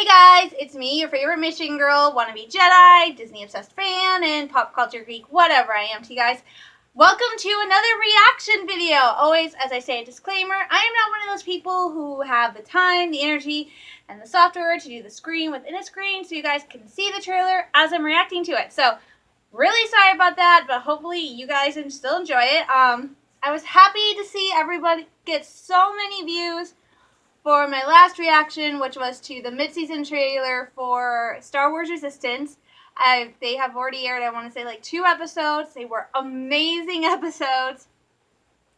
guys, it's me, your favorite mission girl, wannabe Jedi, Disney-obsessed fan, and pop culture geek, whatever I am to you guys. Welcome to another reaction video. Always, as I say, a disclaimer, I am not one of those people who have the time, the energy, and the software to do the screen within a screen so you guys can see the trailer as I'm reacting to it. So, really sorry about that, but hopefully you guys can still enjoy it. I was happy to see everybody get so many views for my last reaction, which was to the mid-season trailer for Star Wars Resistance. They have already aired, I want to say, like 2 episodes. They were amazing episodes.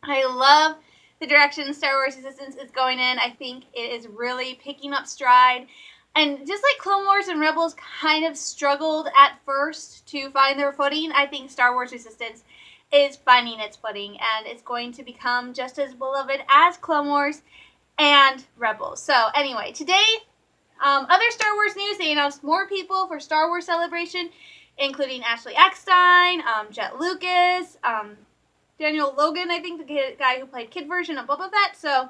I love the direction Star Wars Resistance is going in. I think it is really picking up stride. And just like Clone Wars and Rebels kind of struggled at first to find their footing, I think Star Wars Resistance is finding its footing, and it's going to become just as beloved as Clone Wars and Rebels. So anyway, today, other Star Wars news, they announced more people for Star Wars Celebration, including Ashley Eckstein, Jet Lucas, Daniel Logan, I think the guy who played Kid version of Boba Fett. So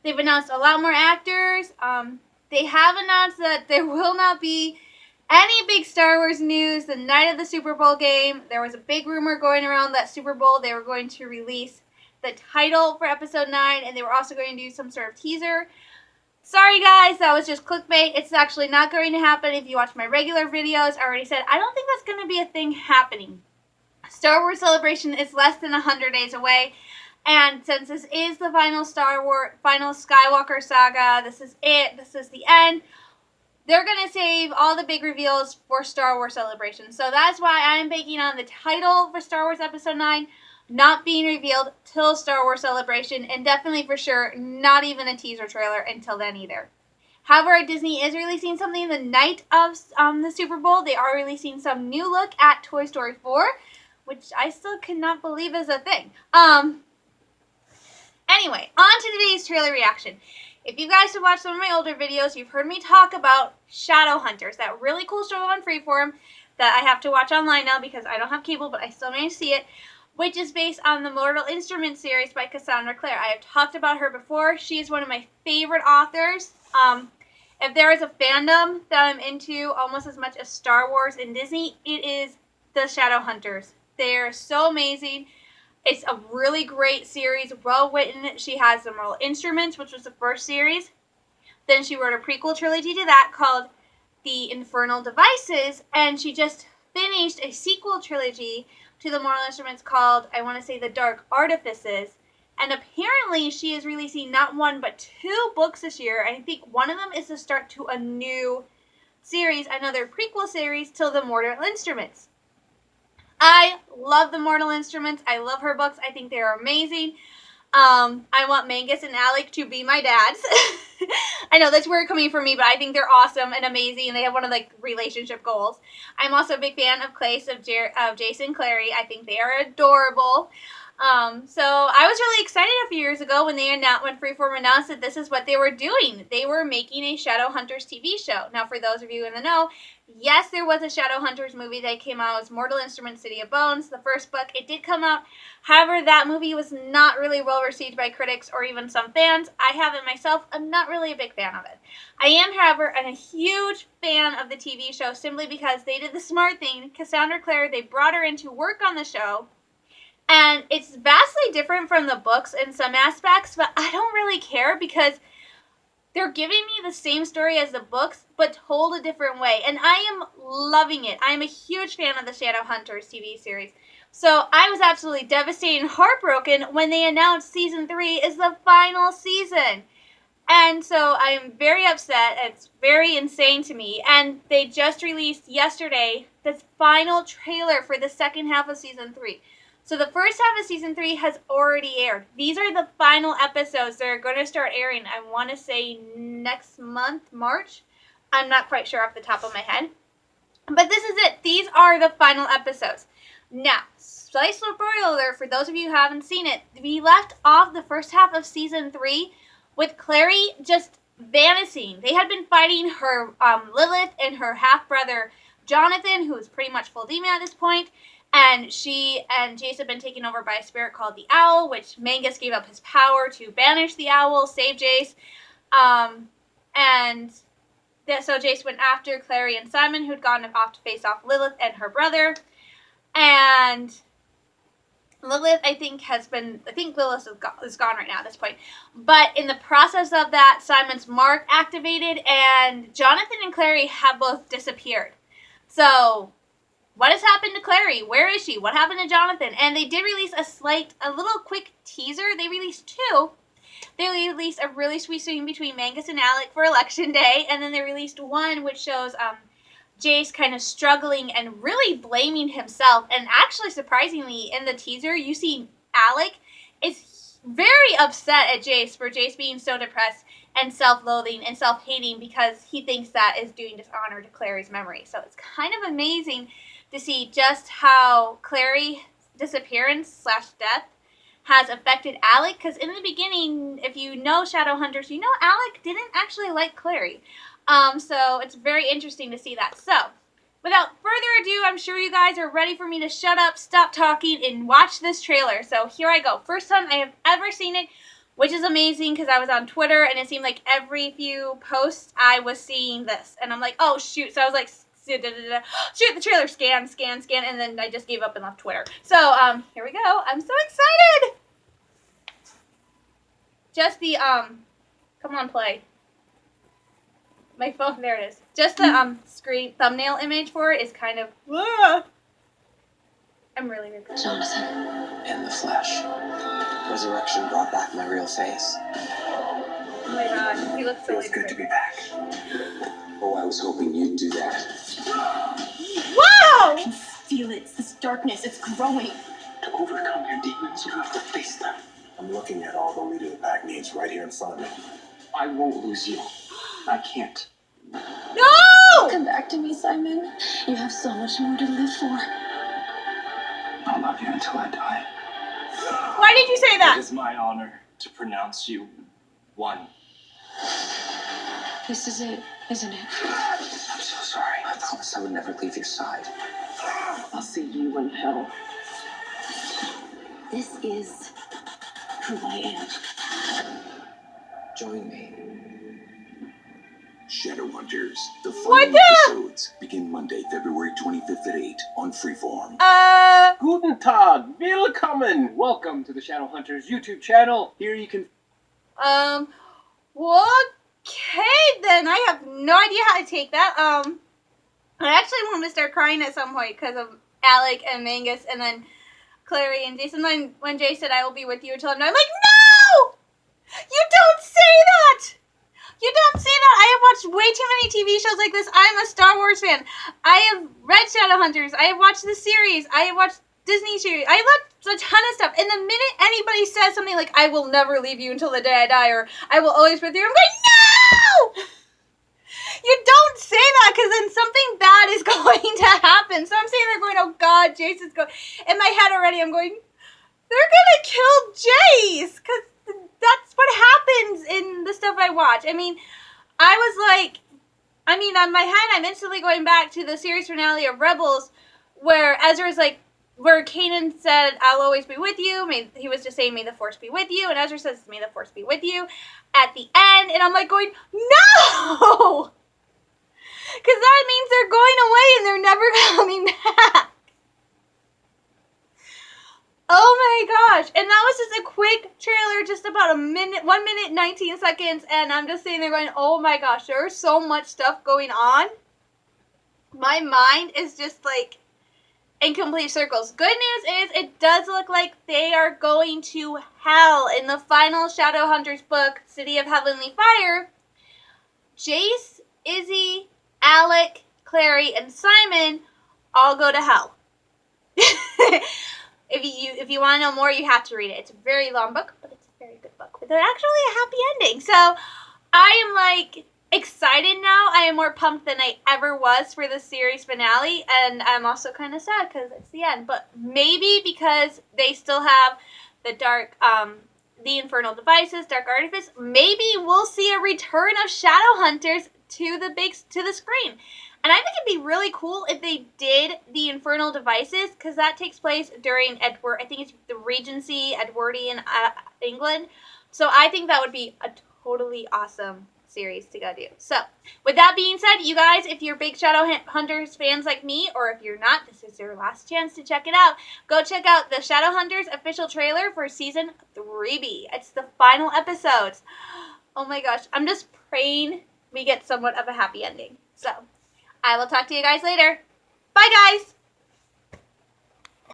they've announced a lot more actors. They have announced that there will not be any big Star Wars news the night of the Super Bowl game. There was a big rumor going around that Super Bowl they were going to release the title for episode 9, and they were also going to do some sort of teaser. Sorry guys, that was just clickbait. It's actually not going to happen. If you watch my regular videos, I already said I don't think that's going to be a thing happening. Star Wars Celebration is less than 100 days away, and since this is the final final Skywalker saga, this is it, this is the end, they're going to save all the big reveals for Star Wars Celebration. So that's why I'm banking on the title for Star Wars Episode 9 not being revealed till Star Wars Celebration, and definitely for sure not even a teaser trailer until then either. However, Disney is releasing something the night of the Super Bowl. They are releasing some new look at Toy Story 4, which I still cannot believe is a thing. Anyway, on to today's trailer reaction. If you guys have watched some of my older videos, you've heard me talk about Shadowhunters, that really cool show on Freeform that I have to watch online now because I don't have cable, but I still manage to see it, which is based on the Mortal Instruments series by Cassandra Clare. I have talked about her before. She is one of my favorite authors. If there is a fandom that I'm into almost as much as Star Wars and Disney, it is the Shadowhunters. They are so amazing. It's a really great series, well written. She has the Mortal Instruments, which was the first series. Then she wrote a prequel trilogy to that called The Infernal Devices, and she just finished a sequel trilogy to the Mortal Instruments called, I want to say, The Dark Artifices. And apparently she is releasing not 1 but 2 books this year. I think one of them is the start to a new series, another prequel series to the Mortal Instruments. I love the Mortal Instruments. I love her books. I think they're amazing. I want Mangus and Alec to be my dads. I know that's weird coming from me, but I think they're awesome and amazing, and they have one of the relationship goals. I'm also a big fan of Clace, of Jason Clary. I think they are adorable. So I was really excited a few years ago when when Freeform announced that this is what they were doing. They were making a Shadowhunters TV show. Now, for those of you in the know, yes, there was a Shadowhunters movie that came out. It was Mortal Instruments City of Bones, the first book. It did come out. However, that movie was not really well received by critics or even some fans. I have it myself. I'm not really a big fan of it. I am, however, a huge fan of the TV show simply because they did the smart thing. Cassandra Clare, they brought her in to work on the show. And it's vastly different from the books in some aspects, but I don't really care because they're giving me the same story as the books, but told a different way. And I am loving it. I am a huge fan of the Shadowhunters TV series. So I was absolutely devastated and heartbroken when they announced Season 3 is the final season. And so I am very upset. It's very insane to me. And they just released yesterday the final trailer for the second half of Season 3. So the first half of Season 3 has already aired. These are the final episodes that are going to start airing, I want to say next month, March. I'm not quite sure off the top of my head. But this is it. These are the final episodes. Now, slight spoiler alert for those of you who haven't seen it. We left off the first half of Season 3 with Clary just vanishing. They had been fighting her Lilith and her half-brother Jonathan, who is pretty much full demon at this point. And she and Jace have been taken over by a spirit called the Owl, which Mangus gave up his power to banish the Owl, save Jace. And So Jace went after Clary and Simon, who'd gone off to face off Lilith and her brother. And Lilith, I think Lilith is gone right now at this point. But in the process of that, Simon's mark activated, and Jonathan and Clary have both disappeared. So, what has happened to Clary? Where is she? What happened to Jonathan? And they did release a little quick teaser. They released 2. They released a really sweet scene between Mangus and Alec for Election Day, and then they released one which shows Jace kind of struggling and really blaming himself. And actually, surprisingly, in the teaser, you see Alec is very upset at Jace for Jace being so depressed and self-loathing and self-hating because he thinks that is doing dishonor to Clary's memory. So it's kind of amazing to see just how Clary's disappearance / death has affected Alec. Because in the beginning, if you know Shadowhunters, you know Alec didn't actually like Clary. So it's very interesting to see that. So, without further ado, I'm sure you guys are ready for me to shut up, stop talking, and watch this trailer. So here I go. First time I have ever seen it, which is amazing because I was on Twitter and it seemed like every few posts I was seeing this. And I'm like, oh shoot. So I was like, shoot the trailer, scan, and then I just gave up and left Twitter. So, here we go. I'm so excited! Just the, come on, play. My phone, there it is. Just the screen thumbnail image for it is kind of. I'm really good. Jonathan, in the flesh. Resurrection brought back my real face. Oh my god, he looks so Feels good to be back. Oh, I was hoping you'd do that. Wow! I can feel it. It's this darkness. It's growing. To overcome your demons, you have to face them. I'm looking at all the leader of the pack needs right here in front of me. I won't lose you. I can't. No! Come back to me, Simon. You have so much more to live for. I'll love you until I die. Why did you say that? It is my honor to pronounce you one. This is it, isn't it? I'm so sorry. I promised I would never leave your side. I'll see you in hell. This is who I am. Join me. Shadowhunters, the What final the? episodes begin Monday, February 25th at 8 on Freeform. Guten Tag, willkommen! Welcome to the Shadowhunters YouTube channel. Here you can... Well, okay then. I have no idea how to take that. I actually wanted to start crying at some point because of Alec and Mangus and then Clary and Jason. When Jay said, I will be with you until I'm done, I'm like, no! You don't say that! You don't say that! I have watched way too many TV shows like this. I'm a Star Wars fan. I have read Shadowhunters. I have watched the series. I have watched Disney series. I watched a ton of stuff. And the minute anybody says something like, I will never leave you until the day I die, or I will always be with you, I'm going, no! You don't say that, because then something bad is going to happen. So I'm sitting there going, oh God, Jace is going. In my head already, I'm going, they're going to kill Jace, because that's what happens in the stuff I watch. I mean, I was like, on my head, I'm instantly going back to the series finale of Rebels, where Ezra's like, where Kanan said, I'll always be with you. He was just saying, may the Force be with you. And Ezra says, may the Force be with you at the end. And I'm like going, no! Because that means they're going away and they're never coming back. Oh my gosh. And that was just a quick trailer, just about 1 minute, 19 seconds. And I'm just sitting there going, oh my gosh, there's so much stuff going on. My mind is just like in complete circles. Good news is it does look like they are going to hell. In the final Shadowhunters book, City of Heavenly Fire, Jace, Izzy, Alec, Clary, and Simon all go to hell. If you want to know more, you have to read it. It's a very long book, but it's a very good book with actually a happy ending. So I am like excited now. I am more pumped than I ever was for the series finale, and I'm also kind of sad because it's the end. But maybe because they still have the dark, the infernal devices, dark artifice. Maybe we'll see a return of Shadowhunters to the screen. And I think it'd be really cool if they did the infernal devices, because that takes place during I think it's the Regency, Edwardian England. So I think that would be a totally awesome series to go do. So, with that being said, you guys, if you're big Shadowhunters fans like me, or if you're not, this is your last chance to check it out. Go check out the Shadowhunters official trailer for Season 3B. It's the final episodes. Oh my gosh, I'm just praying we get somewhat of a happy ending. So, I will talk to you guys later. Bye, guys!